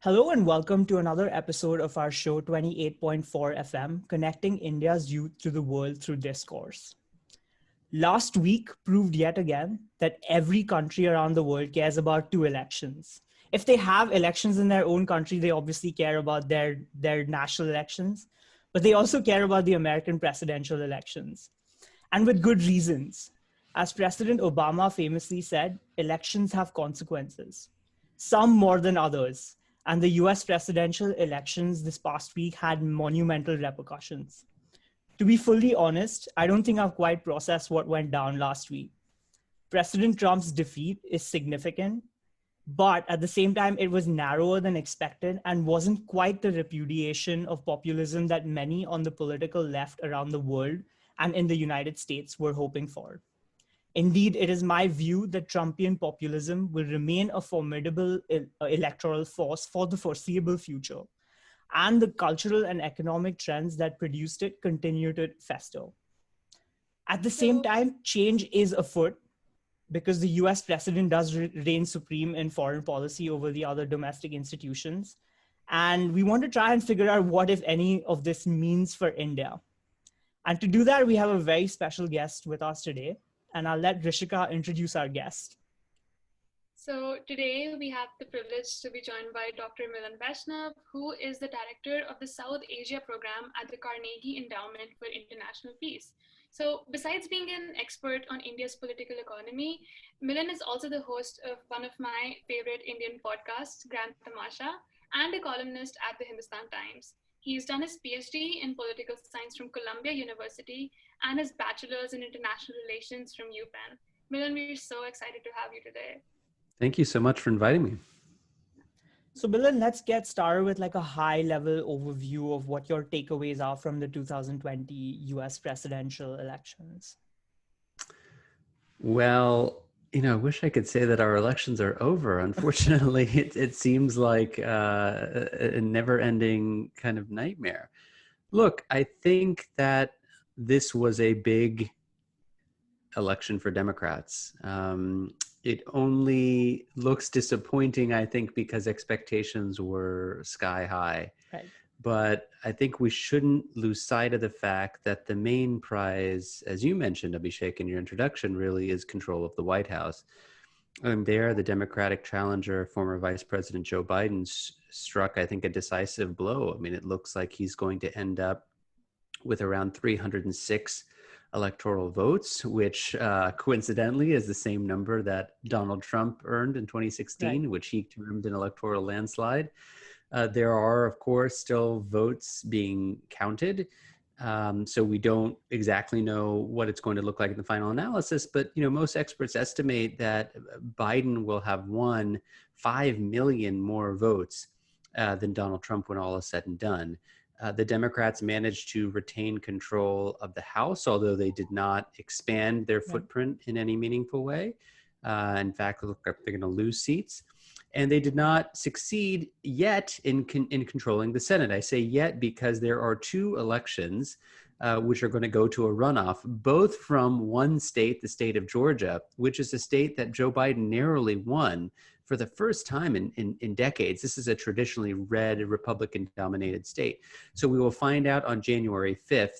Hello and welcome to another episode of our show 28.4 FM, connecting India's youth to the world through discourse. Last week proved yet again that every country around the world cares about two elections. If they have elections in their own country, they obviously care about their national elections, but they also care about the American presidential elections. And with good reasons. As President Obama famously said, elections have consequences, some more than others. And the US presidential elections this past week had monumental repercussions. To be fully honest, I don't think I've quite processed what went down last week. President Trump's defeat is significant, but at the same time, it was narrower than expected and wasn't quite the repudiation of populism that many on the political left around the world and in the United States were hoping for. Indeed, it is my view that Trumpian populism will remain a formidable electoral force for the foreseeable future, and the cultural and economic trends that produced it continue to fester. At the same time, change is afoot because the US president does reign supreme in foreign policy over the other domestic institutions. And we want to try and figure out what, if any, of this means for India. And to do that, we have a very special guest with us today. And I'll let Rishika introduce our guest. So today we have the privilege to be joined by Dr. Milan Vaishnav, who is the director of the South Asia program at the Carnegie Endowment for International Peace. So besides being an expert on India's political economy, Milan is also the host of one of my favorite Indian podcasts, Grand Tamasha, and a columnist at the Hindustan Times. He's done his PhD in political science from Columbia University and his bachelor's in international relations from UPenn. Milan, we're so excited to have you today. Thank you so much for inviting me. So Milan, let's get started with like a high level overview of what your takeaways are from the 2020 US presidential elections. Well, I wish I could say that our elections are over. Unfortunately, it seems like a never-ending kind of nightmare. Look, I think that this was a big election for Democrats. It only looks disappointing, I think, because expectations were sky high. Right. But I think we shouldn't lose sight of the fact that the main prize, as you mentioned, Abhishek, in your introduction, really is control of the White House. And there, the Democratic challenger, former Vice President Joe Biden, struck, I think, a decisive blow. I mean, it looks like he's going to end up with around 306 electoral votes, which coincidentally is the same number that Donald Trump earned in 2016, right, which he termed an electoral landslide. There are, of course, still votes being counted. So we don't exactly know what it's going to look like in the final analysis, but most experts estimate that Biden will have won 5 million more votes than Donald Trump when all is said and done. The Democrats managed to retain control of the House, although they did not expand their footprint in any meaningful way. In fact, look like they're going to lose seats. And they did not succeed yet in controlling the Senate. I say yet because there are two elections which are going to go to a runoff, both from one state, the state of Georgia, which is a state that Joe Biden narrowly won for the first time in decades. This is a traditionally red Republican-dominated state. So we will find out on January 5th,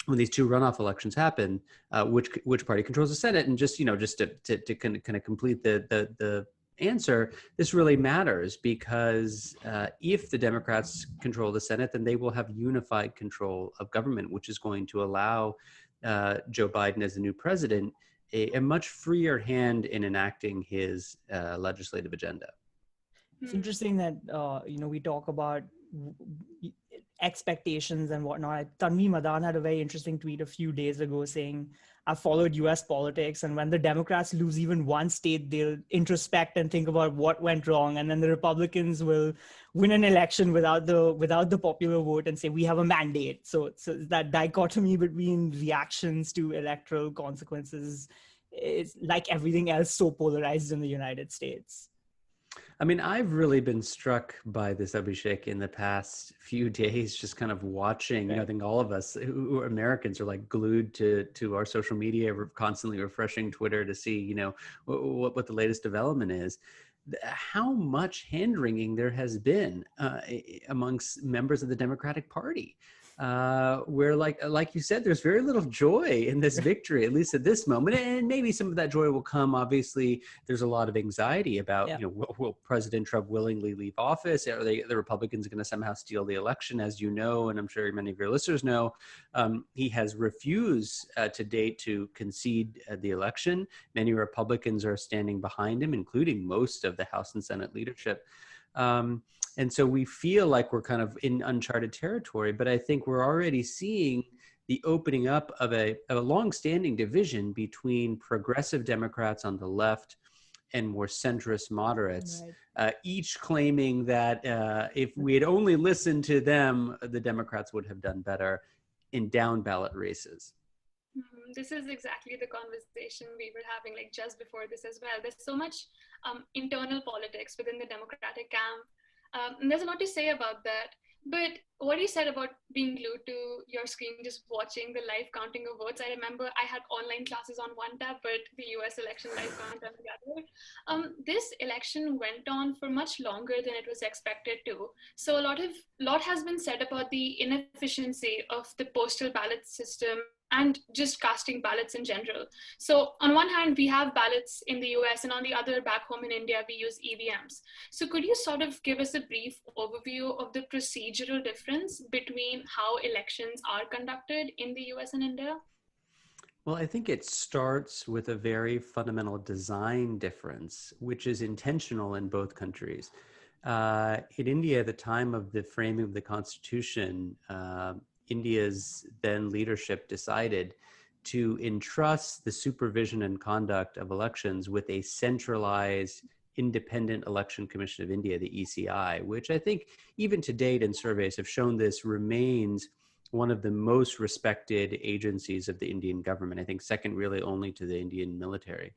when these two runoff elections happen, which party controls the Senate. And just to kind of complete the answer, this really matters because if the Democrats control the Senate, then they will have unified control of government, which is going to allow Joe Biden as the new president a much freer hand in enacting his legislative agenda. It's interesting that we talk about expectations and whatnot. Tanvi Madan had a very interesting tweet a few days ago saying, I've followed US politics, and when the Democrats lose even one state, they'll introspect and think about what went wrong. And then the Republicans will win an election without the popular vote and say, we have a mandate. So that dichotomy between reactions to electoral consequences is, like everything else, so polarized in the United States. I mean, I've really been struck by this, Abhishek, in the past few days, just kind of watching. I think all of us who are Americans are like glued to our social media. We're constantly refreshing Twitter to see, what the latest development is. how much hand-wringing there has been amongst members of the Democratic Party, where, like you said, there's very little joy in this victory, at least at this moment. And maybe some of that joy will come. Obviously, there's a lot of anxiety about, will President Trump willingly leave office? Are the Republicans going to somehow steal the election? As you know, and I'm sure many of your listeners know, he has refused to date to concede the election. Many Republicans are standing behind him, including most of the House and Senate leadership. And so we feel like we're kind of in uncharted territory, but I think we're already seeing the opening up of a long-standing division between progressive Democrats on the left and more centrist moderates, each claiming that if we had only listened to them, the Democrats would have done better in down ballot races. This is exactly the conversation we were having like just before this as well. There's so much internal politics within the Democratic camp. And there's a lot to say about that. But what you said about being glued to your screen, just watching the live counting of votes, I remember I had online classes on one tab, but the US election live count on the other. This election went on for much longer than it was expected to. So a lot has been said about the inefficiency of the postal ballot system and just casting ballots in general. So on one hand, we have ballots in the US, and on the other, back home in India, we use EVMs. So could you sort of give us a brief overview of the procedural difference between how elections are conducted in the US and India? Well, I think it starts with a very fundamental design difference, which is intentional in both countries. In India, at the time of the framing of the Constitution, India's then leadership decided to entrust the supervision and conduct of elections with a centralized Independent Election Commission of India, the ECI, which I think even to date in surveys have shown this remains one of the most respected agencies of the Indian government, I think second really only to the Indian military.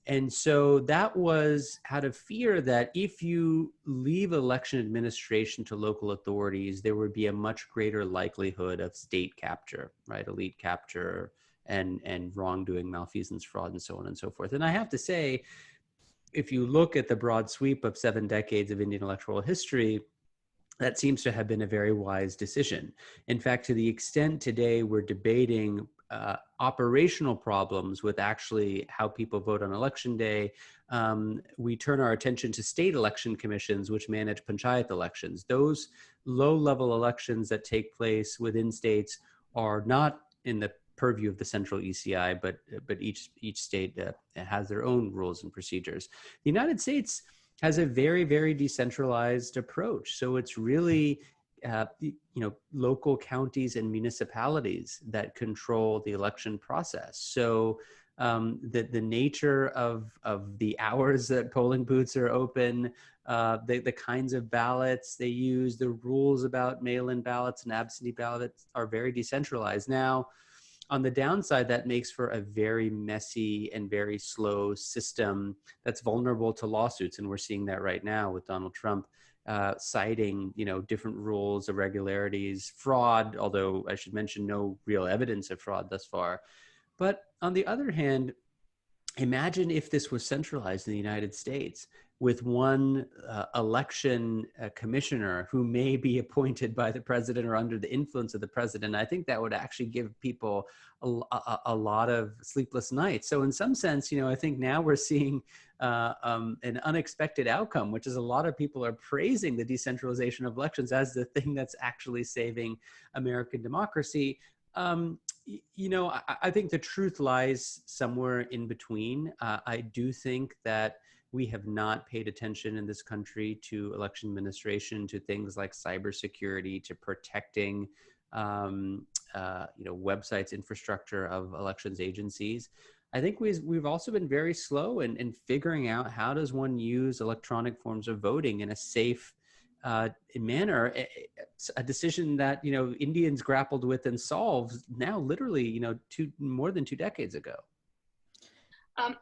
And so that was out of fear that if you leave election administration to local authorities, there would be a much greater likelihood of state capture, right? Elite capture and wrongdoing, malfeasance, fraud, and so on and so forth. And I have to say, if you look at the broad sweep of 7 decades of Indian electoral history, that seems to have been a very wise decision. In fact, to the extent today we're debating operational problems with actually how people vote on election day, we turn our attention to state election commissions, which manage panchayat elections. Those low-level elections that take place within states are not in the purview of the central ECI, but each state has their own rules and procedures. The United States has a very, very decentralized approach. So it's really local counties and municipalities that control the election process. So the nature of the hours that polling booths are open, the kinds of ballots they use, the rules about mail-in ballots and absentee ballots are very decentralized. Now, on the downside, that makes for a very messy and very slow system that's vulnerable to lawsuits. And we're seeing that right now with Donald Trump citing, different rules, irregularities, fraud, although I should mention no real evidence of fraud thus far. But on the other hand, imagine if this was centralized in the United States with one election commissioner who may be appointed by the president or under the influence of the president. I think that would actually give people a lot of sleepless nights. So in some sense, I think now we're seeing an unexpected outcome, which is a lot of people are praising the decentralization of elections as the thing that's actually saving American democracy. I think the truth lies somewhere in between. I do think that we have not paid attention in this country to election administration, to things like cybersecurity, to protecting, websites, infrastructure of elections agencies. I think we've also been very slow in figuring out how does one use electronic forms of voting in a safe manner, a decision that Indians grappled with and solved now literally more than 2 decades ago.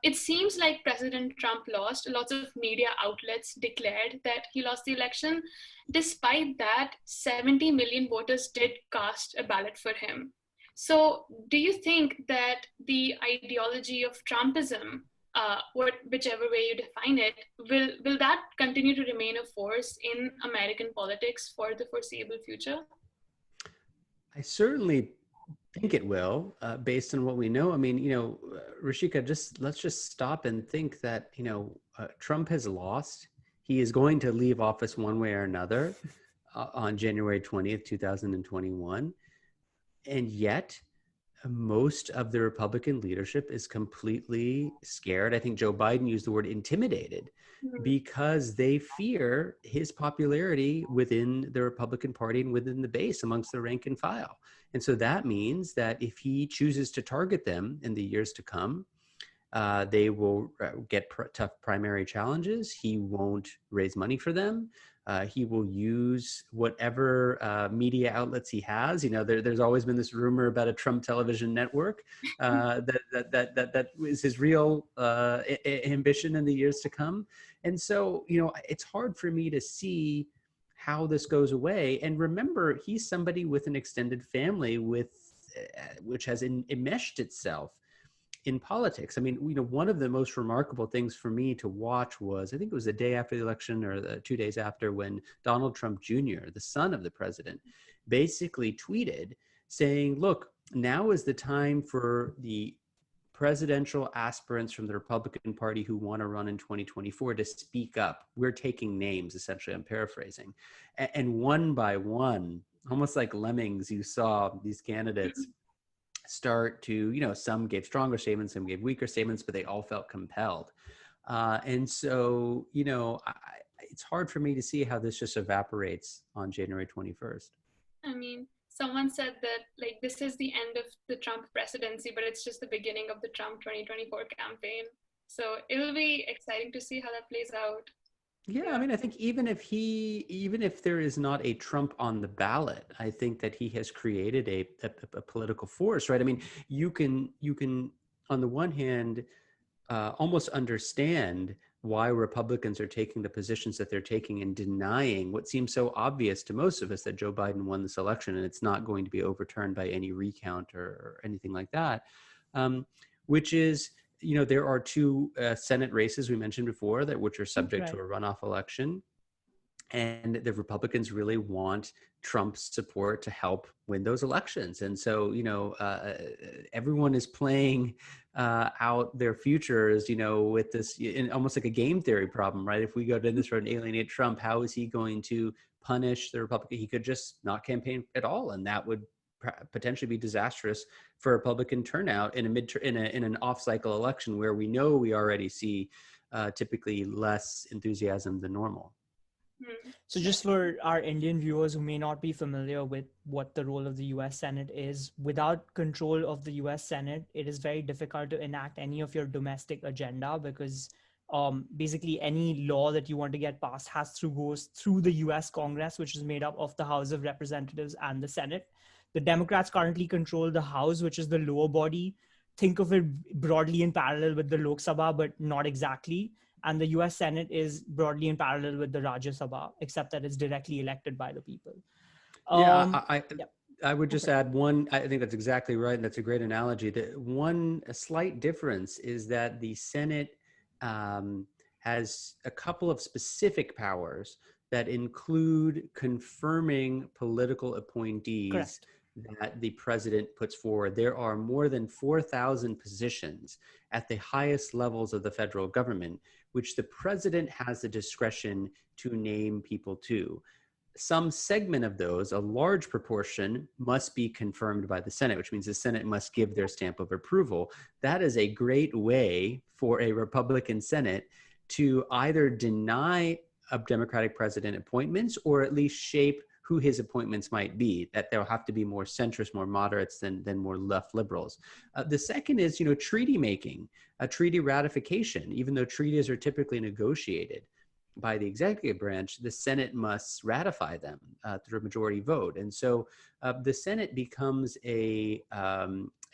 It seems like President Trump lost. Lots of media outlets declared that he lost the election. Despite that, 70 million voters did cast a ballot for him. So do you think that the ideology of Trump-ism whichever way you define it, will that continue to remain a force in American politics for the foreseeable future? I certainly think it will, based on what we know. I mean, Rishika, let's just stop and think that, Trump has lost. He is going to leave office one way or another on January 20th, 2021. And yet, most of the Republican leadership is completely scared. I think Joe Biden used the word intimidated because they fear his popularity within the Republican Party and within the base amongst the rank and file. And so that means that if he chooses to target them in the years to come, they will get tough primary challenges. He won't raise money for them. He will use whatever media outlets he has. There's always been this rumor about a Trump television network that is his real ambition in the years to come. And so, it's hard for me to see how this goes away. And remember, he's somebody with an extended family which has enmeshed itself in politics. I mean, one of the most remarkable things for me to watch was, I think it was the day after the election or 2 days after, when Donald Trump Jr., the son of the president, basically tweeted saying, look, now is the time for the presidential aspirants from the Republican Party who want to run in 2024 to speak up. We're taking names, essentially, I'm paraphrasing. And one by one, almost like lemmings, you saw these candidates start to, some gave stronger statements, some gave weaker statements, but they all felt compelled. And so, it's hard for me to see how this just evaporates on January 21st. I mean, someone said that this is the end of the Trump presidency, but it's just the beginning of the Trump 2024 campaign. So it'll be exciting to see how that plays out. Yeah, I mean, I think even if there is not a Trump on the ballot, I think that he has created a political force, right? I mean, you can on the one hand almost understand why Republicans are taking the positions that they're taking and denying what seems so obvious to most of us, that Joe Biden won this election and it's not going to be overturned by any recount or anything like that, which is, there are two Senate races we mentioned before which are subject to a runoff election. And the Republicans really want Trump's support to help win those elections. And so, everyone is playing out their futures, with this in almost like a game theory problem, right? If we go to this road and alienate Trump, how is he going to punish the Republican? He could just not campaign at all, and that would potentially be disastrous for Republican turnout in an off-cycle election where we know we already see typically less enthusiasm than normal. So just for our Indian viewers who may not be familiar with what the role of the US Senate is, without control of the US Senate, it is very difficult to enact any of your domestic agenda, because basically any law that you want to get passed goes through the US Congress, which is made up of the House of Representatives and the Senate. The Democrats currently control the House, which is the lower body. Think of it broadly in parallel with the Lok Sabha, but not exactly. And the US Senate is broadly in parallel with the Rajya Sabha, except that it's directly elected by the people. I would just add one, I think that's exactly right, and that's a great analogy. A slight difference is that the Senate has a couple of specific powers that include confirming political appointees. Correct. That the president puts forward. There are more than 4,000 positions at the highest levels of the federal government, which the president has the discretion to name people to. Some segment of those, a large proportion, must be confirmed by the Senate, which means the Senate must give their stamp of approval. That is a great way for a Republican Senate to either deny a Democratic president appointments or at least shape who his appointments might be, that they'll have to be more centrist, more moderates than more left liberals. The second is, treaty making, treaty ratification. Even though treaties are typically negotiated by the executive branch, the Senate must ratify them through a majority vote. And so the Senate becomes an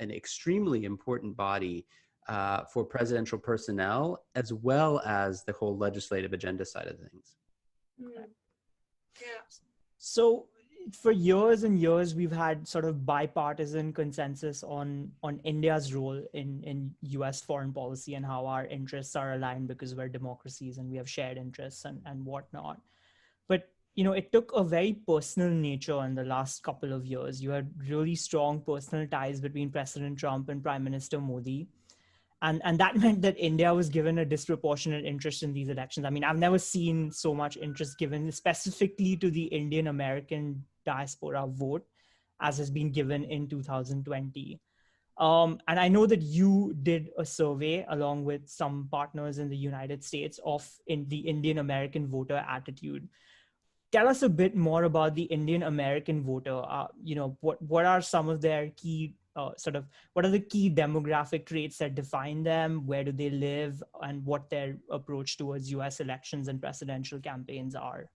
extremely important body for presidential personnel, as well as the whole legislative agenda side of things. Yeah. So for years and years, we've had sort of bipartisan consensus on India's role in U.S. foreign policy and how our interests are aligned because we're democracies and we have shared interests and whatnot. But it took a very personal nature in the last couple of years. You had really strong personal ties between President Trump and Prime Minister Modi. And that meant that India was given a disproportionate interest in these elections. I mean, I've never seen so much interest given specifically to the Indian American diaspora vote as has been given in 2020. And I know that you did a survey along with some partners in the United States in the Indian American voter attitude. Tell us a bit more about the Indian American voter. What are some of their key what are the key demographic traits that define them? Where do they live, and what their approach towards U.S. elections and presidential campaigns are?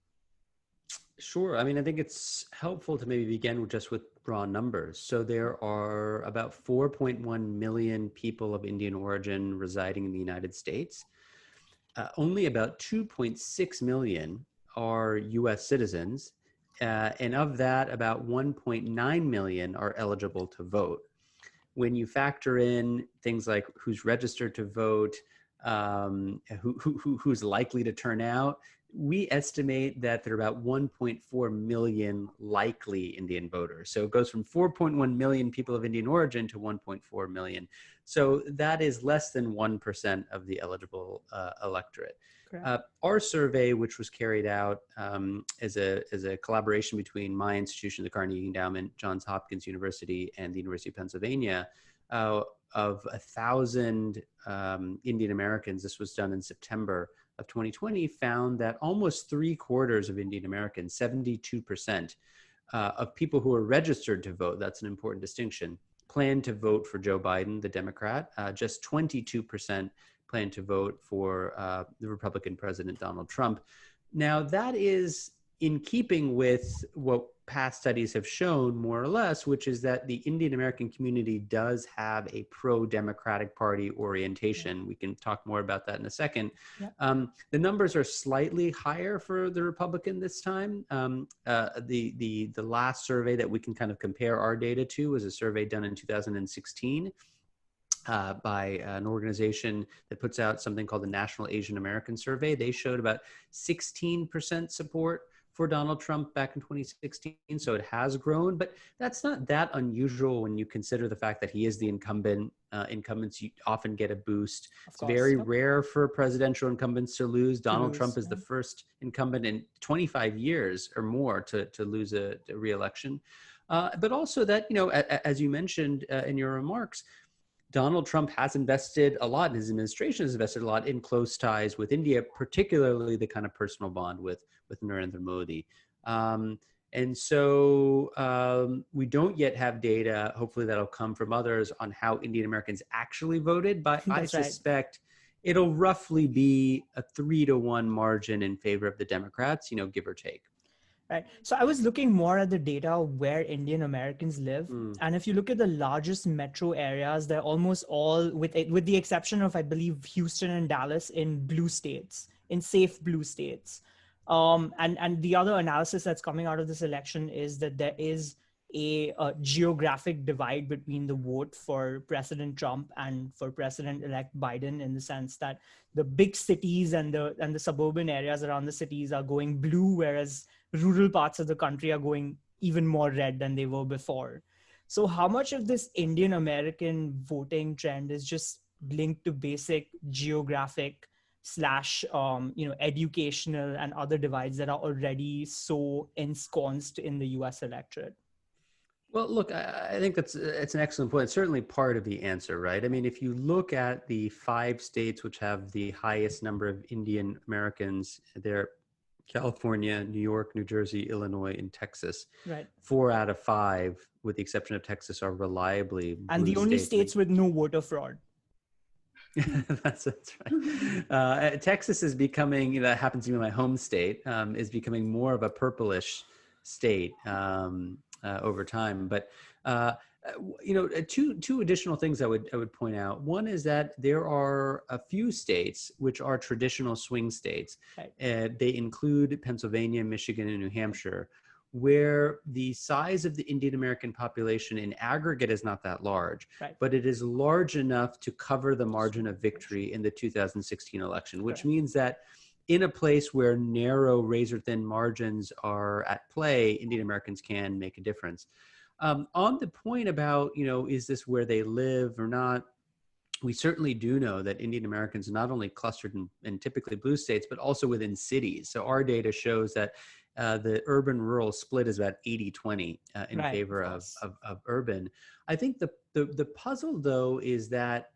Sure. I mean, I think it's helpful to maybe begin just with raw numbers. So there are about 4.1 million people of Indian origin residing in the United States. Only about 2.6 million are U.S. citizens. And of that, about 1.9 million are eligible to vote. When you factor in things like who's registered to vote, who's likely to turn out, we estimate that there are about 1.4 million likely Indian voters. So it goes from 4.1 million people of Indian origin to 1.4 million. So that is less than 1% of the eligible electorate. Our survey, which was carried out as a collaboration between my institution, the Carnegie Endowment, Johns Hopkins University, and the University of Pennsylvania, of 1,000 Indian Americans, this was done in September of 2020, found that almost 3/4 of Indian Americans, 72%, of people who are registered to vote, that's an important distinction, plan to vote for Joe Biden, the Democrat. Just 22% plan to vote for the Republican President Donald Trump. Now, that is in keeping with what past studies have shown, more or less, which is that the Indian American community does have a pro-Democratic Party orientation. Yeah. We can talk more about that in a second. Yeah. The numbers are slightly higher for the Republican this time. The last survey that we can kind of compare our data to was a survey done in 2016. By an organization that puts out something called the National Asian American Survey. They showed about 16% support for Donald Trump back in 2016. So it has grown, but that's not that unusual when you consider the fact that he is the incumbent. Incumbents often get a boost. It's very rare for presidential incumbents to lose. Donald Trump is the first incumbent in 25 years or more to lose a re-election. But also that, as you mentioned in your remarks, Donald Trump has invested a lot, and his administration has invested a lot in close ties with India, particularly the kind of personal bond with Narendra Modi. And so we don't yet have data, hopefully that'll come from others, on how Indian Americans actually voted, but I suspect it'll roughly be a 3-to-1 margin in favor of the Democrats, give or take. Right. So I was looking more at the data where Indian Americans live. And if you look at the largest metro areas, they're almost all, with the exception of, I believe, Houston and Dallas, in blue states, in safe blue states. And the other analysis that's coming out of this election is that there is a geographic divide between the vote for President Trump and for President-elect Biden, in the sense that the big cities and the suburban areas around the cities are going blue, whereas rural parts of the country are going even more red than they were before. So how much of this Indian American voting trend is just linked to basic geographic / educational and other divides that are already so ensconced in the US electorate? Well, look, I think it's an excellent point. It's certainly part of the answer, right? I mean, if you look at the 5 states which have the highest number of Indian Americans, they're California, New York, New Jersey, Illinois, and Texas. Right. 4 out of 5, with the exception of Texas, are reliably blue and the only states with no voter fraud. That's right. Texas is becoming, that happens to be my home state, is becoming more of a purplish state over time. But two additional things I would point out. One is that there are a few states which are traditional swing states. Right. They include Pennsylvania, Michigan, and New Hampshire, where the size of the Indian American population in aggregate is not that large, Right. but it is large enough to cover the margin of victory in the 2016 election, which Correct. means that in a place where narrow, razor-thin margins are at play, Indian Americans can make a difference. On the point about, is this where they live or not? We certainly do know that Indian Americans are not only clustered in typically blue states, but also within cities. So our data shows that the urban-rural split is about 80-20 in Right, favor of of urban. I think the puzzle, though, is that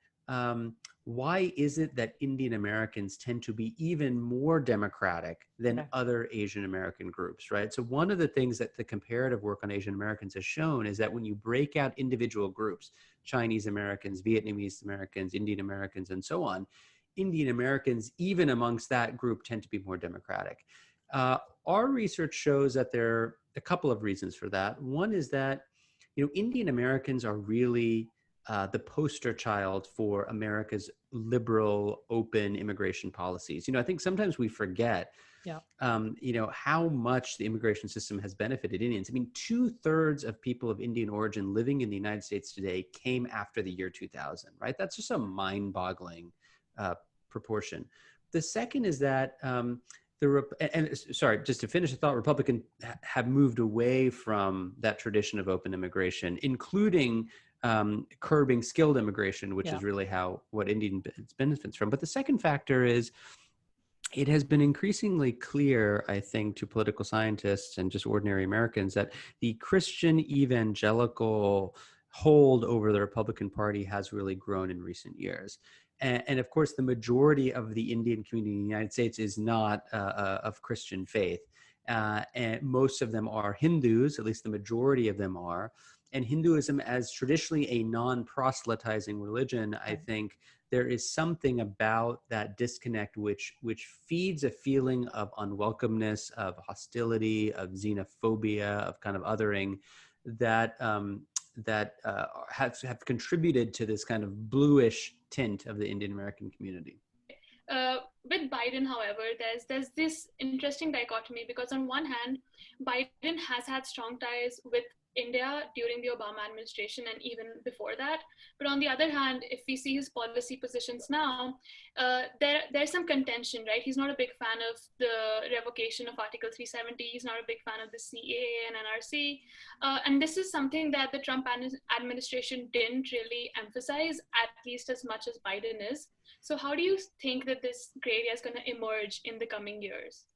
why is it that Indian Americans tend to be even more democratic than Right. other Asian American groups, right? So one of the things that the comparative work on Asian Americans has shown is that when you break out individual groups, Chinese Americans, Vietnamese Americans, Indian Americans, and so on, Indian Americans, even amongst that group, tend to be more democratic. Our research shows that there are a couple of reasons for that. One is that, Indian Americans are really the poster child for America's liberal, open immigration policies. I think sometimes we forget, Yeah. how much the immigration system has benefited Indians. I mean, 2/3 of people of Indian origin living in the United States today came after the year 2000, right? That's just a mind-boggling proportion. The second is that sorry, just to finish the thought, Republicans have moved away from that tradition of open immigration, including curbing skilled immigration, which is really what Indian benefits from. But the second factor is it has been increasingly clear, I think, to political scientists and just ordinary Americans that the Christian evangelical hold over the Republican Party has really grown in recent years. And of course, the majority of the Indian community in the United States is not of Christian faith. And most of them are Hindus, at least the majority of them are. And Hinduism, as traditionally a non-proselytizing religion, I think there is something about that disconnect which feeds a feeling of unwelcomeness, of hostility, of xenophobia, of kind of othering that have contributed to this kind of bluish tint of the Indian American community. With Biden, however, there's this interesting dichotomy, because on one hand, Biden has had strong ties with India during the Obama administration and even before that. But on the other hand, if we see his policy positions now, there's some contention, right? He's not a big fan of the revocation of Article 370. He's not a big fan of the CAA and NRC. And this is something that the Trump administration didn't really emphasize, at least as much as Biden is. So how do you think that this gray area is going to emerge in the coming years?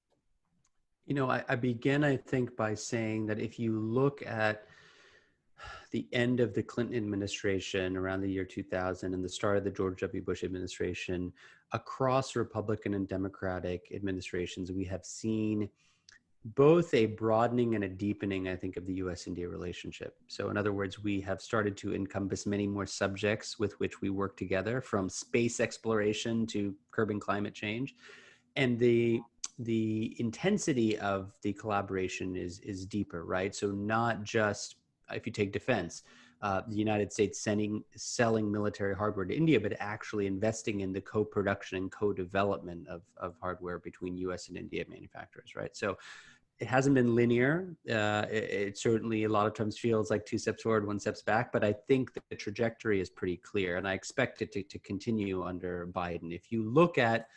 I begin, I think, by saying that if you look at the end of the Clinton administration around the year 2000 and the start of the George W. Bush administration, across Republican and Democratic administrations, we have seen both a broadening and a deepening, I think, of the U.S.-India relationship. So in other words, we have started to encompass many more subjects with which we work together, from space exploration to curbing climate change. And the intensity of the collaboration is deeper, right? So not just, if you take defense, the United States selling military hardware to India, but actually investing in the co-production and co-development of hardware between U.S. and India manufacturers, right? So it hasn't been linear. It certainly a lot of times feels like 2 steps forward, 1 step back, but I think that the trajectory is pretty clear, and I expect it to continue under Biden. If you look at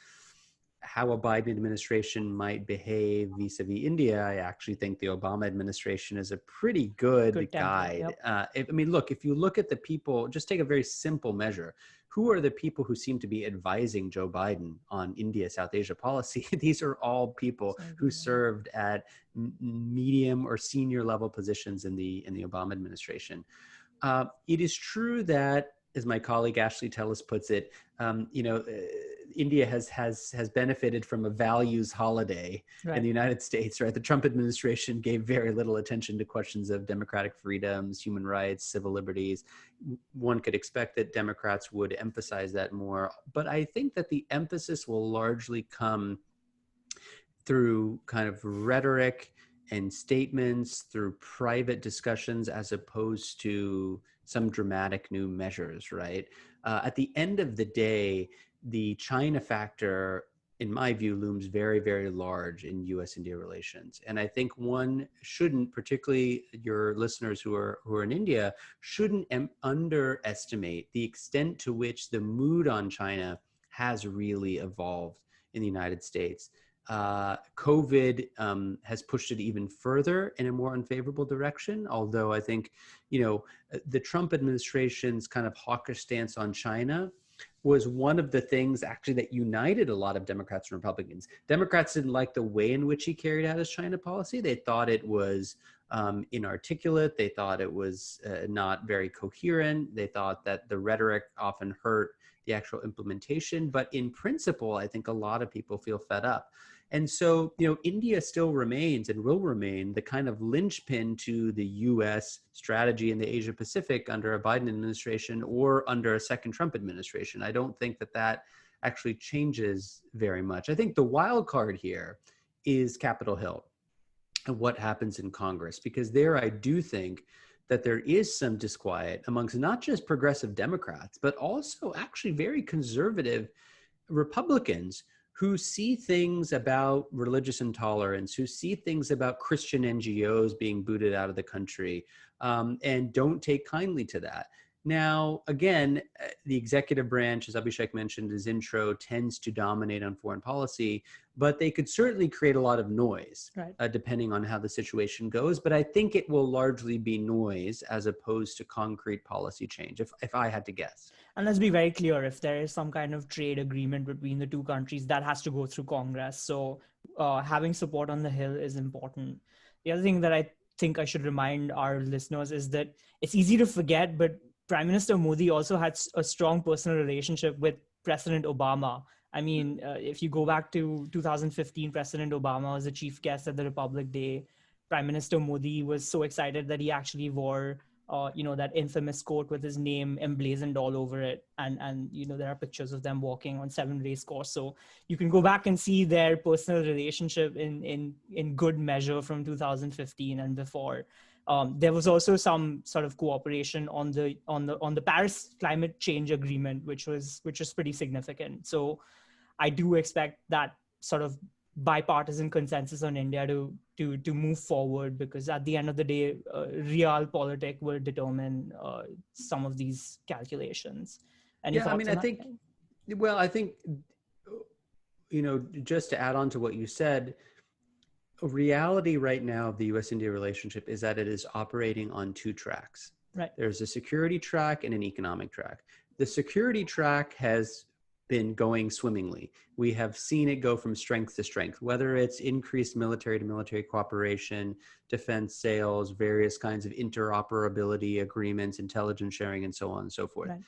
how a Biden administration might behave vis-a-vis India, I actually think the Obama administration is a pretty good guide. Yep. Look, if you look at the people, just take a very simple measure. Who are the people who seem to be advising Joe Biden on India, South Asia policy? These are all people who served at medium or senior level positions in the Obama administration. It is true that, as my colleague Ashley Tellis puts it, India has benefited from a values holiday in the United States, right? The Trump administration gave very little attention to questions of democratic freedoms, human rights, civil liberties. One could expect that Democrats would emphasize that more. But I think that the emphasis will largely come through kind of rhetoric and statements, through private discussions, as opposed to some dramatic new measures, right? At the end of the day, the China factor in my view, looms very, very large in U.S.-India relations. And I think one shouldn't, particularly your listeners who are in India, shouldn't underestimate the extent to which the mood on China has really evolved in the United States. COVID has pushed it even further in a more unfavorable direction, although I think, the Trump administration's kind of hawkish stance on China was one of the things actually that united a lot of Democrats and Republicans. Democrats didn't like the way in which he carried out his China policy. They thought it was inarticulate. They thought it was not very coherent. They thought that the rhetoric often hurt the actual implementation. But in principle, I think a lot of people feel fed up. And so, India still remains and will remain the kind of linchpin to the U.S. strategy in the Asia Pacific under a Biden administration or under a second Trump administration. I don't think that actually changes very much. I think the wild card here is Capitol Hill and what happens in Congress, because there I do think that there is some disquiet amongst not just progressive Democrats, but also actually very conservative Republicans who see things about religious intolerance, who see things about Christian NGOs being booted out of the country, and don't take kindly to that. Now, again, the executive branch, as Abhishek mentioned in his intro, tends to dominate on foreign policy, but they could certainly create a lot of noise, right, depending on how the situation goes. But I think it will largely be noise as opposed to concrete policy change, if I had to guess. And let's be very clear, if there is some kind of trade agreement between the two countries, that has to go through Congress. So having support on the Hill is important. The other thing that I think I should remind our listeners is that it's easy to forget, but Prime Minister Modi also had a strong personal relationship with President Obama. I mean, if you go back to 2015, President Obama was the chief guest at the Republic Day. Prime Minister Modi was so excited that he actually wore that infamous coat with his name emblazoned all over it. And there are pictures of them walking on 7 race course. So you can go back and see their personal relationship in good measure from 2015 and before. There was also some sort of cooperation on the Paris climate change agreement, which was pretty significant. So I do expect that sort of bipartisan consensus on India to move forward, because at the end of the day, realpolitik will determine some of these calculations. Any thoughts on that? I think, just to add on to what you said, reality right now of the U.S.-India relationship is that it is operating on two tracks. Right. There's a security track and an economic track. The security track has been going swimmingly. We have seen it go from strength to strength, whether it's increased military to military cooperation, defense sales, various kinds of interoperability agreements, intelligence sharing, and so on and so forth. Right.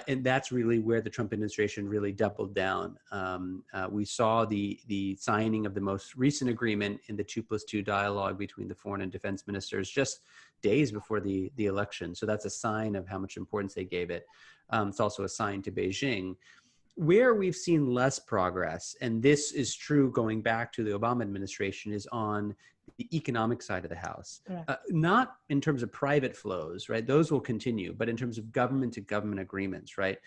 And that's really where the Trump administration really doubled down. We saw the signing of the most recent agreement in the 2+2 dialogue between the foreign and defense ministers just days before the election. So that's a sign of how much importance they gave it. It's also a sign to Beijing. Where we've seen less progress, and this is true going back to the Obama administration, is on the economic side of the house. Not in terms of private flows, right? Those will continue, but in terms of government to government agreements, right?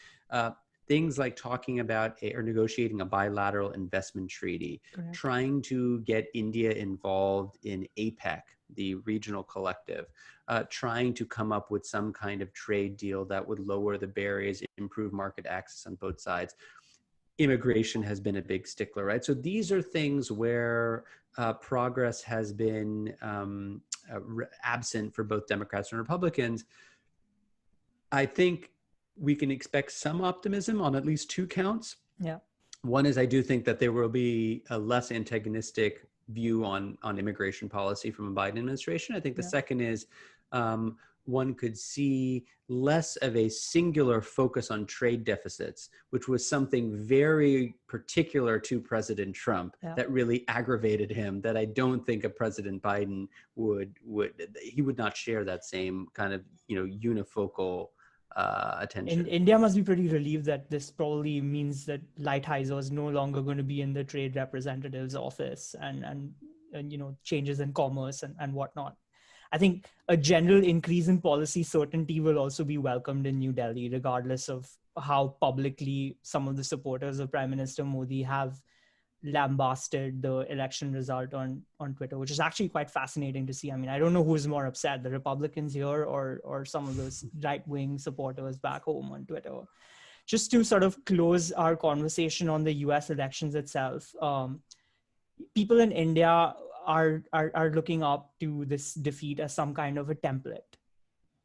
Things like talking about or negotiating a bilateral investment treaty, trying to get India involved in APEC, the regional collective, trying to come up with some kind of trade deal that would lower the barriers, improve market access on both sides. Immigration has been a big stickler, right? So these are things where progress has been absent for both Democrats and Republicans. I think we can expect some optimism on at least two counts. Yeah. One is I do think that there will be a less antagonistic view on immigration policy from a Biden administration. I think the second is one could see less of a singular focus on trade deficits, which was something very particular to President Trump that really aggravated him, that I don't think a President Biden would not share that same kind of, unifocal attention. India must be pretty relieved that this probably means that Lighthizer is no longer going to be in the trade representative's office and changes in commerce and whatnot. I think a general increase in policy certainty will also be welcomed in New Delhi, regardless of how publicly some of the supporters of Prime Minister Modi have lambasted the election result on Twitter, which is actually quite fascinating to see. I mean, I don't know who's more upset, the Republicans here or some of those right-wing supporters back home on Twitter. Just to sort of close our conversation on the US elections itself, people in India are looking up to this defeat as some kind of a template.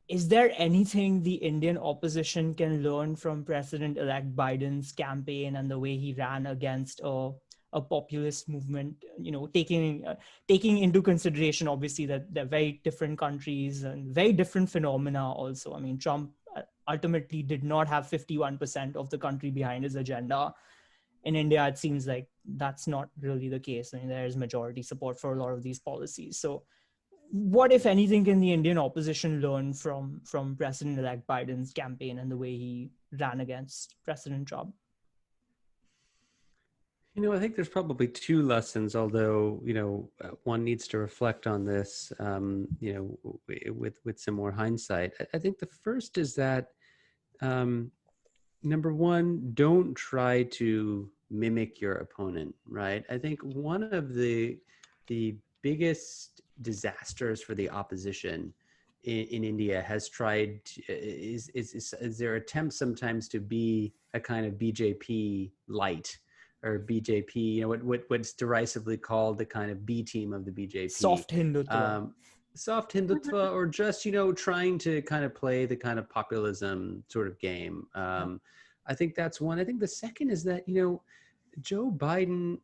Is there anything the Indian opposition can learn from President-elect Biden's campaign and the way he ran against a populist movement, taking into consideration, obviously, that they're very different countries and very different phenomena also. I mean, Trump ultimately did not have 51% of the country behind his agenda. In India, it seems like that's not really the case. I mean, there is majority support for a lot of these policies. So what, if anything, can the Indian opposition learn from President-elect Biden's campaign and the way he ran against President Trump? I think there's probably two lessons, although, one needs to reflect on this, with some more hindsight. I think the first is that, number one, don't try to mimic your opponent, right? I think one of the biggest disasters for the opposition in India has tried is their attempt sometimes to be a kind of BJP light, or BJP, what's derisively called the kind of B team of the BJP. Soft Hindutva. Soft Hindutva, or just, trying to kind of play the kind of populism sort of game. I think that's one. I think the second is that, Joe Biden,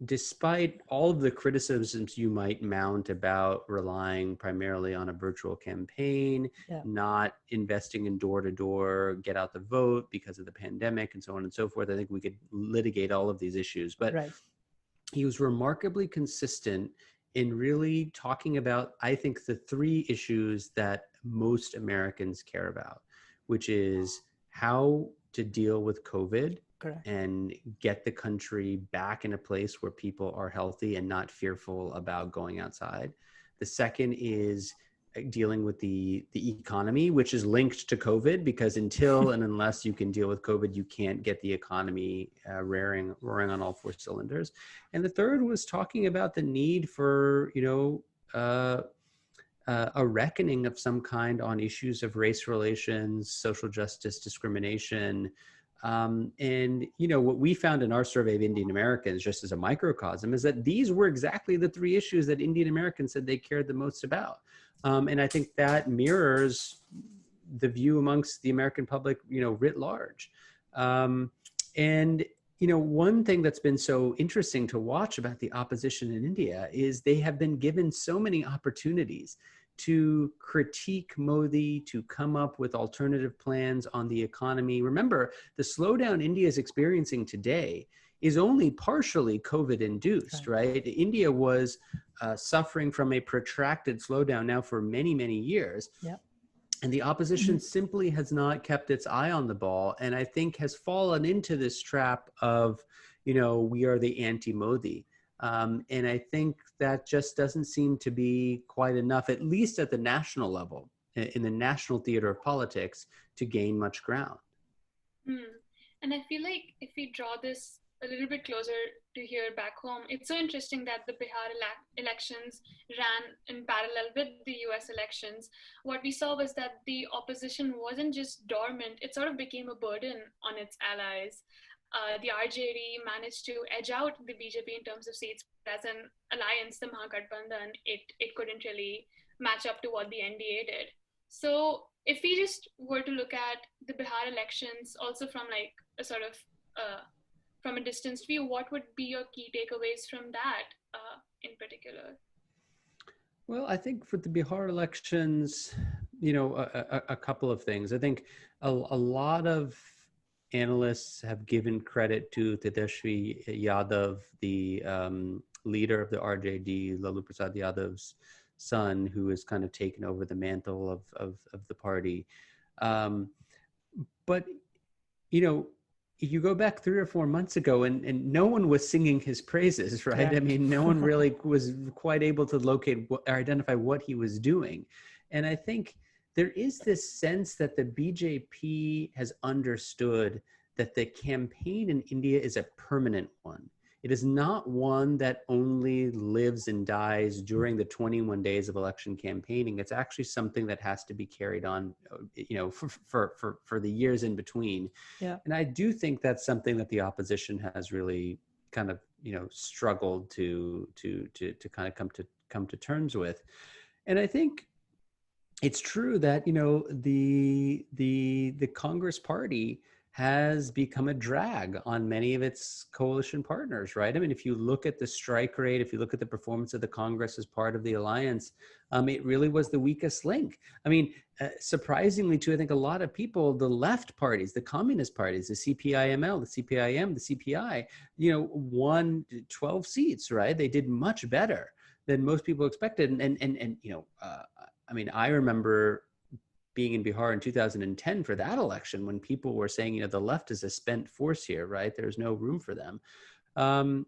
despite all of the criticisms you might mount about relying primarily on a virtual campaign, not investing in door-to-door, get out the vote because of the pandemic and so on and so forth, I think we could litigate all of these issues. But he was remarkably consistent in really talking about, I think, the three issues that most Americans care about, which is how to deal with COVID, and get the country back in a place where people are healthy and not fearful about going outside. The second is dealing with the economy, which is linked to COVID, because until and unless you can deal with COVID, you can't get the economy roaring on all four cylinders. And the third was talking about the need for, a reckoning of some kind on issues of race relations, social justice, discrimination. And, what we found in our survey of Indian Americans, just as a microcosm, is that these were exactly the three issues that Indian Americans said they cared the most about. And I think that mirrors the view amongst the American public, writ large. And, one thing that's been so interesting to watch about the opposition in India is they have been given so many opportunities to critique Modi, to come up with alternative plans on the economy. Remember, the slowdown India is experiencing today is only partially COVID-induced, right? India was suffering from a protracted slowdown now for many, many years. And the opposition simply has not kept its eye on the ball, and I think has fallen into this trap of, we are the anti-Modi. And I think that just doesn't seem to be quite enough, at least at the national level, in the national theater of politics, to gain much ground. And I feel like if we draw this a little bit closer to here back home, it's so interesting that the Bihar elections ran in parallel with the US elections. What we saw was that the opposition wasn't just dormant, it sort of became a burden on its allies. The RJD managed to edge out the BJP in terms of seats. As an alliance, the Mahagathbandhan, it couldn't really match up to what the NDA did. So if we just were to look at the Bihar elections also from like a sort of from a distance view, what would be your key takeaways from that in particular? Well, I think for the Bihar elections, a couple of things. I think a lot of analysts have given credit to Tejasvi Yadav, the leader of the RJD, Lalu Prasad Yadav's son, who has kind of taken over the mantle of the party. But, you go back 3 or 4 months ago and no one was singing his praises, right? Correct. I mean, no one really was quite able to locate or identify what he was doing. And I think there is this sense that the BJP has understood that the campaign in India is a permanent one. It is not one that only lives and dies during the 21 days of election campaigning. It's actually something that has to be carried on, for the years in between. Yeah. And I do think that's something that the opposition has really kind of, struggled to kind of come to terms with. And I think it's true that the Congress Party has become a drag on many of its coalition partners, right? I mean, if you look at the strike rate, if you look at the performance of the Congress as part of the alliance, it really was the weakest link. I mean, surprisingly to, I think, a lot of people, the left parties, the communist parties, the CPIML, the CPIM, the CPI, won 12 seats, right? They did much better than most people expected. I mean, I remember being in Bihar in 2010 for that election when people were saying, the left is a spent force here, right? There's no room for them. And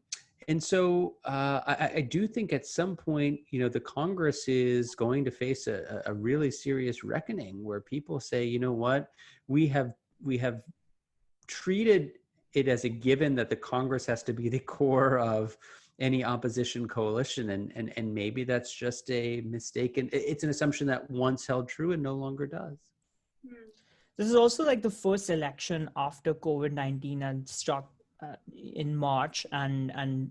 so I do think at some point, the Congress is going to face a really serious reckoning where people say, you know what, we have treated it as a given that the Congress has to be the core of any opposition coalition, and maybe that's just a mistake, and it's an assumption that once held true and no longer does. This is also like the first election after COVID-19 and struck in March and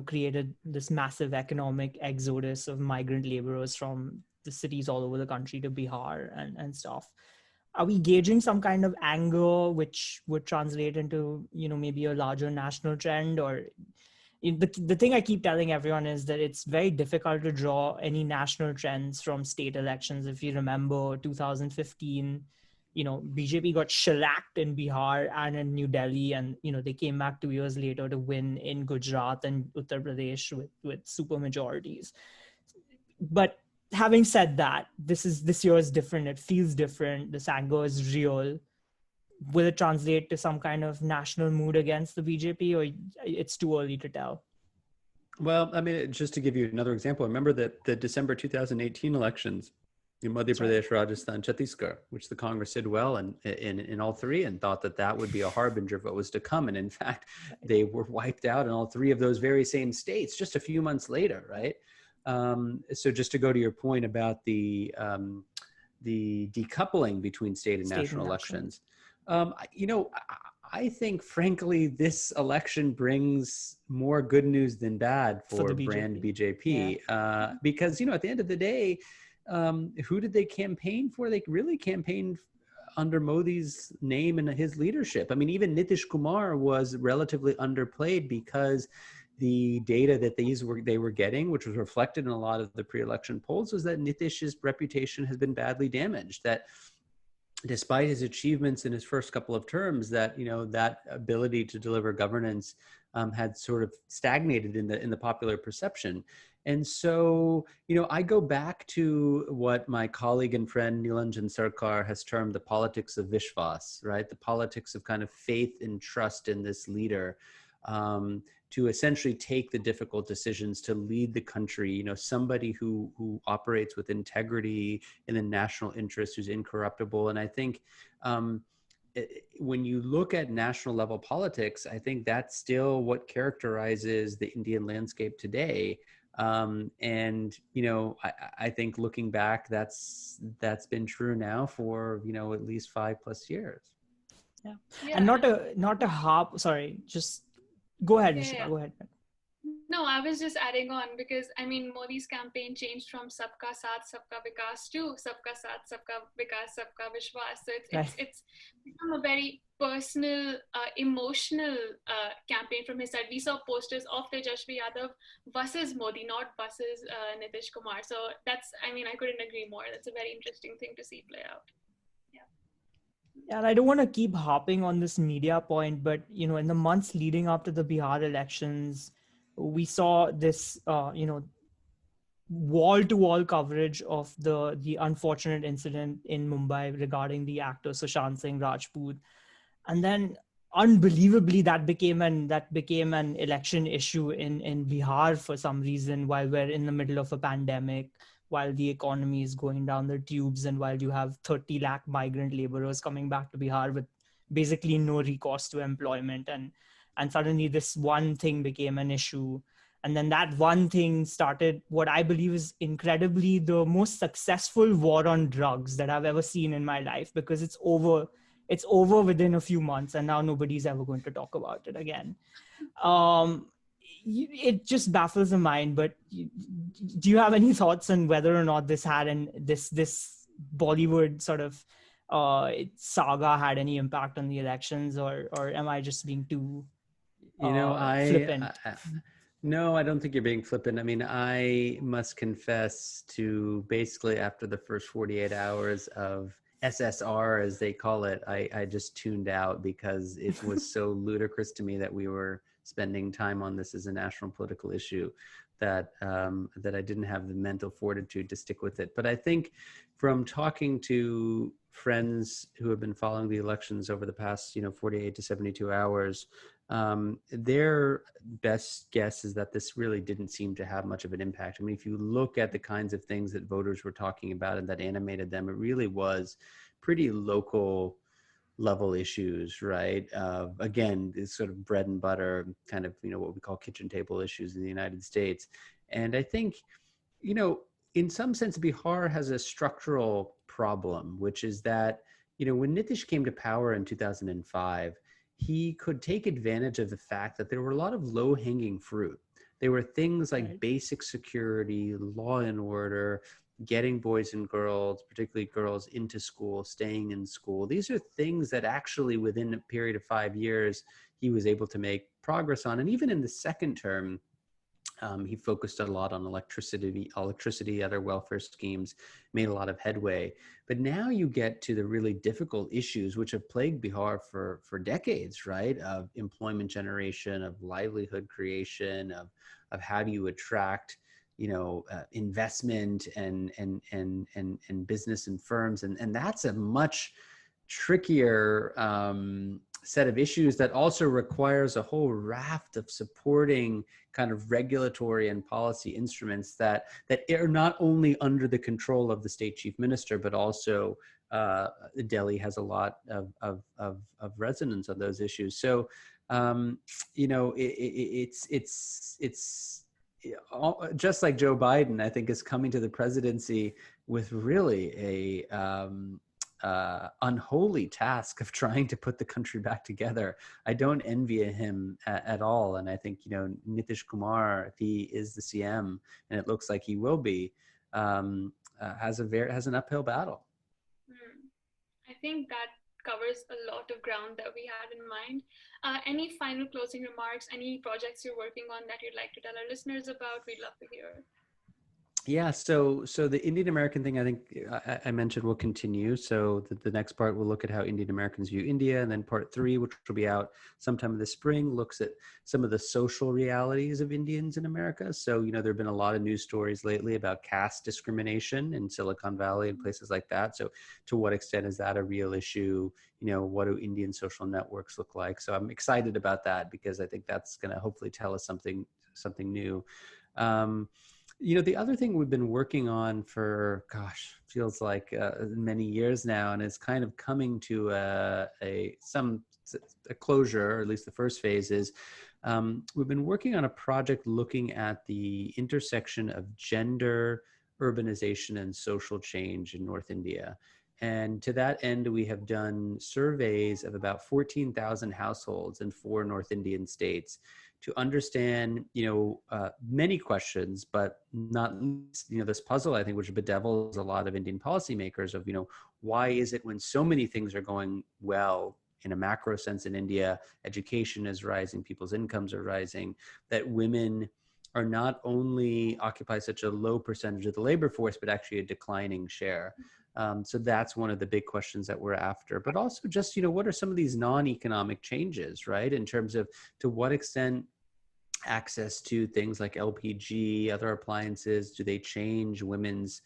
created this massive economic exodus of migrant laborers from the cities all over the country to Bihar and stuff. Are we gauging some kind of anger which would translate into maybe a larger national trend? Or the thing I keep telling everyone is that it's very difficult to draw any national trends from state elections. If you remember 2015, BJP got shellacked in Bihar and in New Delhi, and they came back 2 years later to win in Gujarat and Uttar Pradesh with super majorities. But having said that, this year is different. It feels different. This anger is real. Will it translate to some kind of national mood against the BJP, or it's too early to tell? Well, I mean, just to give you another example, remember that the December 2018 elections in Madhya Pradesh, Rajasthan, Chhattisgarh, which the Congress did well in all three and thought that would be a harbinger of what was to come. And in fact, they were wiped out in all three of those very same states just a few months later, right? So just to go to your point about the decoupling between state and national elections, I think, frankly, this election brings more good news than bad for brand BJP. Yeah. Because, at the end of the day, who did they campaign for? They really campaigned under Modi's name and his leadership. I mean, even Nitish Kumar was relatively underplayed because the data that they were getting, which was reflected in a lot of the pre-election polls, was that Nitish's reputation has been badly damaged. That despite his achievements in his first couple of terms, that that ability to deliver governance had sort of stagnated in the popular perception. And so, I go back to what my colleague and friend Nilanjan Sarkar has termed the politics of Vishwas, right? The politics of kind of faith and trust in this leader, to essentially take the difficult decisions to lead the country, somebody who operates with integrity in the national interest, who's incorruptible. And I think when you look at national level politics, I think that's still what characterizes the Indian landscape today. And I think looking back, that's been true now for at least 5+ years. Yeah. And not to harp. Sorry, just go ahead, Rishika. Go ahead. No, I was just adding on because Modi's campaign changed from Sabka Saath, Sabka Vikas to Sabka Saath, Sabka Vikas, Sabka Vishwas. So it's become a very personal, emotional campaign from his side. We saw posters of Tejashwi Yadav versus Modi, not versus Nitish Kumar. So that's, I couldn't agree more. That's a very interesting thing to see play out. And I don't want to keep harping on this media point, but in the months leading up to the Bihar elections, we saw this wall-to-wall coverage of the unfortunate incident in Mumbai regarding the actor Sushant Singh Rajput. And then unbelievably that became an election issue in Bihar for some reason, while we're in the middle of a pandemic, while the economy is going down the tubes, and while you have 30 lakh migrant laborers coming back to Bihar with basically no recourse to employment, and suddenly this one thing became an issue. And then that one thing started what I believe is incredibly the most successful war on drugs that I've ever seen in my life, because it's over within a few months, and now nobody's ever going to talk about it again. um it just baffles the mind. But do you have any thoughts on whether or not this Bollywood sort of saga had any impact on the elections, or am I just being too You know, flippant? no, I don't think you're being flippant. I mean, I must confess to basically after the first 48 hours of SSR, as they call it, I just tuned out because it was so ludicrous to me that we were spending time on this as a national political issue that that I didn't have the mental fortitude to stick with it. But I think from talking to friends who have been following the elections over the past, 48 to 72 hours, their best guess is that this really didn't seem to have much of an impact. I mean, if you look at the kinds of things that voters were talking about and that animated them, it really was pretty local level issues, right? Again, it's sort of bread and butter, kind of, what we call kitchen table issues in the United States. And I think, in some sense, Bihar has a structural problem, which is that, when Nitish came to power in 2005, he could take advantage of the fact that there were a lot of low-hanging fruit. There were things like Right. basic security, law and order, getting boys and girls, particularly girls, into school, staying in school. These are things that actually within a period of 5 years, he was able to make progress on. And even in the second term, he focused a lot on electricity, other welfare schemes, made a lot of headway. But now you get to the really difficult issues which have plagued Bihar for decades, right? Of employment generation, of livelihood creation, of how do you attract, investment and business and firms, and that's a much trickier set of issues that also requires a whole raft of supporting kind of regulatory and policy instruments that are not only under the control of the state chief minister, but also Delhi has a lot of resonance on those issues. So, it's just like Joe Biden, I think, is coming to the presidency with really a unholy task of trying to put the country back together. I don't envy him at all. And I think, Nitish Kumar, if he is the CM, and it looks like he will be, has an uphill battle. I think that covers a lot of ground that we had in mind. Any final closing remarks, any projects you're working on that you'd like to tell our listeners about? We'd love to hear. Yeah, so the Indian American thing, I think I mentioned, will continue. So the next part will look at how Indian Americans view India, and then part 3, which will be out sometime in the spring, looks at some of the social realities of Indians in America. So, there have been a lot of news stories lately about caste discrimination in Silicon Valley and places like that. So to what extent is that a real issue? What do Indian social networks look like? So I'm excited about that because I think that's going to hopefully tell us something new. The other thing we've been working on for, feels like many years now, and it's kind of coming to a closure, or at least the first phase is, we've been working on a project looking at the intersection of gender, urbanization, and social change in North India. And to that end, we have done surveys of about 14,000 households in 4 North Indian states to understand, many questions, but not, this puzzle, I think, which bedevils a lot of Indian policymakers of, why is it when so many things are going well in a macro sense in India, education is rising, people's incomes are rising, that women are not only occupy such a low percentage of the labor force, but actually a declining share. So that's one of the big questions that we're after. But also just, what are some of these non-economic changes, right? In terms of to what extent access to things like LPG, other appliances, do they change women's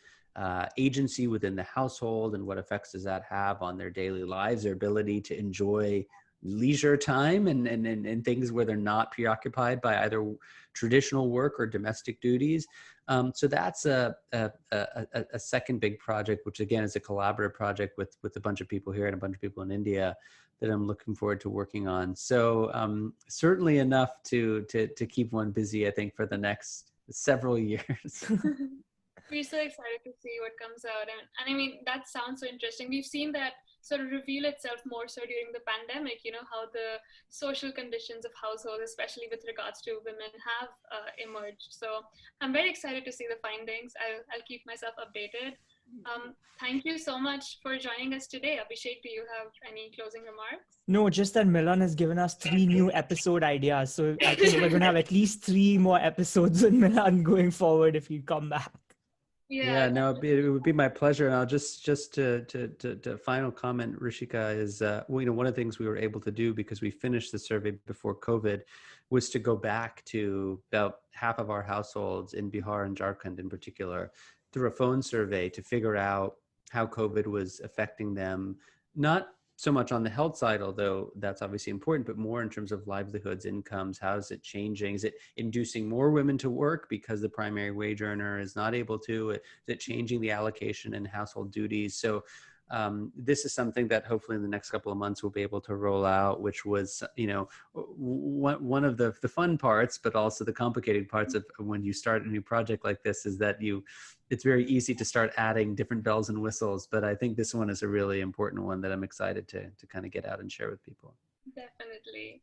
agency within the household, and what effects does that have on their daily lives, their ability to enjoy, leisure time and things where they're not preoccupied by either traditional work or domestic duties. So that's a second big project, which again is a collaborative project with a bunch of people here and a bunch of people in India that I'm looking forward to working on. So certainly enough to keep one busy, I think, for the next several years. We're so excited to see what comes out. And I mean, that sounds so interesting. We've seen that sort of reveal itself more so during the pandemic, how the social conditions of households, especially with regards to women, have emerged. So I'm very excited to see the findings. I'll keep myself updated. Thank you so much for joining us today. Abhishek, do you have any closing remarks? No, just that Milan has given us 3 new episode ideas. So I think we're going to have at least 3 more episodes with Milan going forward if you come back. Yeah, no, it would be my pleasure. And I'll just to final comment, Rishika, is one of the things we were able to do because we finished the survey before COVID was to go back to about half of our households in Bihar and Jharkhand in particular through a phone survey to figure out how COVID was affecting them, not so much on the health side, although that's obviously important, but more in terms of livelihoods, incomes. How is it changing? Is it inducing more women to work because the primary wage earner is not able to? Is it changing the allocation and household duties? So this is something that hopefully in the next couple of months we'll be able to roll out, which was, one of the fun parts, but also the complicated parts of when you start a new project like this is that it's very easy to start adding different bells and whistles. But I think this one is a really important one that I'm excited to kind of get out and share with people. Definitely.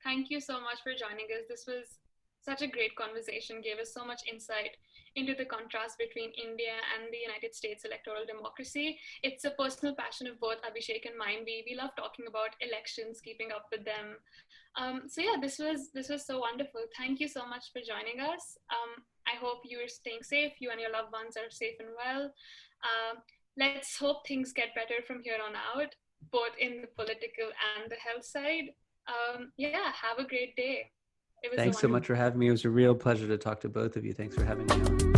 Thank you so much for joining us. This was such a great conversation, gave us so much insight into the contrast between India and the United States electoral democracy. It's a personal passion of both Abhishek and mine. We love talking about elections, keeping up with them. So yeah, this was so wonderful. Thank you so much for joining us. I hope you're staying safe. You and your loved ones are safe and well. Let's hope things get better from here on out, both in the political and the health side. Yeah, have a great day. Thanks so much for having me. It was a real pleasure to talk to both of you. Thanks for having me on.